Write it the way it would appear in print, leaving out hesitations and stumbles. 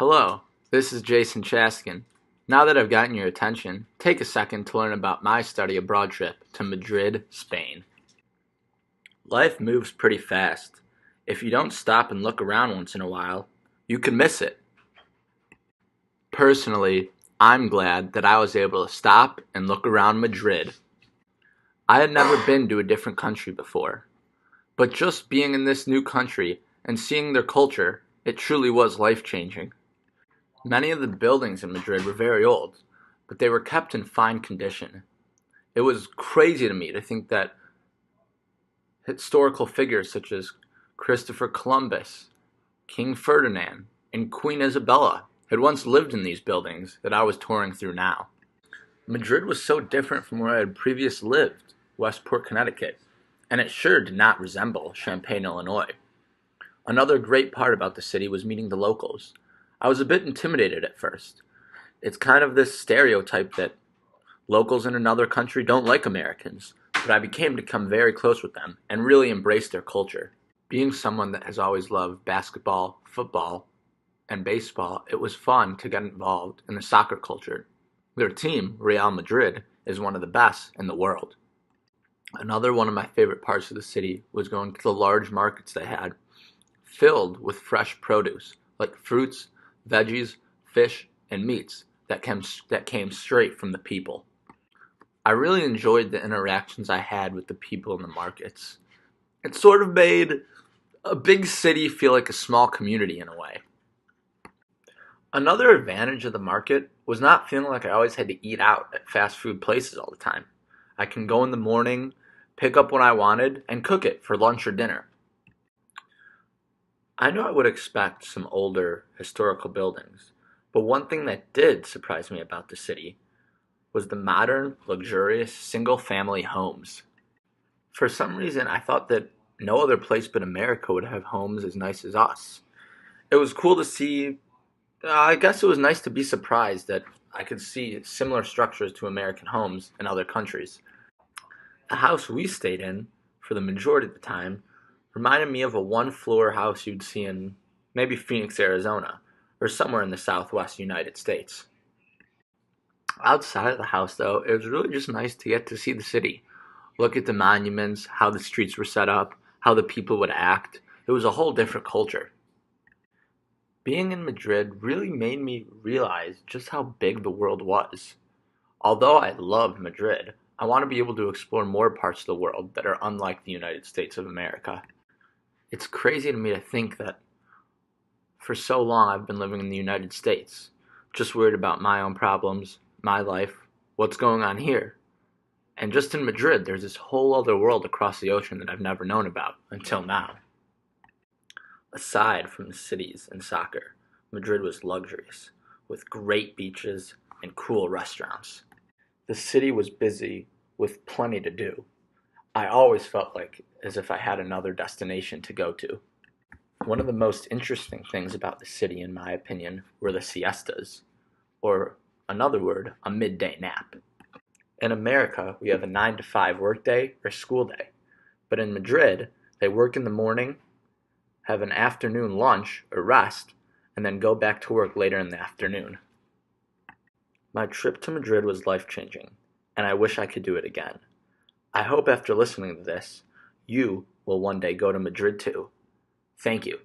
Hello, this is Jason Chaskin. Now that I've gotten your attention, take a second to learn about my study abroad trip to Madrid, Spain. Life moves pretty fast. If you don't stop and look around once in a while, you can miss it. Personally, I'm glad that I was able to stop and look around Madrid. I had never been to a different country before, but just being in this new country and seeing their culture, it truly was life-changing. Many of the buildings in Madrid were very old, but they were kept in fine condition. It was crazy to me to think that historical figures such as Christopher Columbus, King Ferdinand, and Queen Isabella had once lived in these buildings that I was touring through now. Madrid was so different from where I had previously lived, Westport, Connecticut, and it sure did not resemble Champaign, Illinois. Another great part about the city was meeting the locals. I was a bit intimidated at first. It's kind of this stereotype that locals in another country don't like Americans, but I became to become very close with them and really embrace their culture. Being someone that has always loved basketball, football, and baseball, it was fun to get involved in the soccer culture. Their team, Real Madrid, is one of the best in the world. Another one of my favorite parts of the city was going to the large markets they had, filled with fresh produce, like fruits, veggies, fish, and meats that came straight from the people. I really enjoyed the interactions I had with the people in the markets. It sort of made a big city feel like a small community in a way. Another advantage of the market was not feeling like I always had to eat out at fast food places all the time. I can go in the morning, pick up what I wanted, and cook it for lunch or dinner. I knew I would expect some older historical buildings, but one thing that did surprise me about the city was the modern, luxurious, single-family homes. For some reason, I thought that no other place but America would have homes as nice as us. It was cool to see. I guess it was nice to be surprised that I could see similar structures to American homes in other countries. The house we stayed in, for the majority of the time, reminded me of a one-floor house you'd see in maybe Phoenix, Arizona, or somewhere in the southwest United States. Outside of the house, though, it was really just nice to get to see the city, look at the monuments, how the streets were set up, how the people would act. It was a whole different culture. Being in Madrid really made me realize just how big the world was. Although I love Madrid, I want to be able to explore more parts of the world that are unlike the United States of America. It's crazy to me to think that for so long I've been living in the United States, just worried about my own problems, my life, what's going on here. And just in Madrid, there's this whole other world across the ocean that I've never known about until now. Aside from the cities and soccer, Madrid was luxurious, with great beaches and cool restaurants. The city was busy with plenty to do. I always felt like as if I had another destination to go to. One of the most interesting things about the city, in my opinion, were the siestas, or another word, a midday nap. In America, we have a 9 to 5 workday or school day, but in Madrid, they work in the morning, have an afternoon lunch or rest, and then go back to work later in the afternoon. My trip to Madrid was life-changing, and I wish I could do it again. I hope after listening to this, you will one day go to Madrid too. Thank you.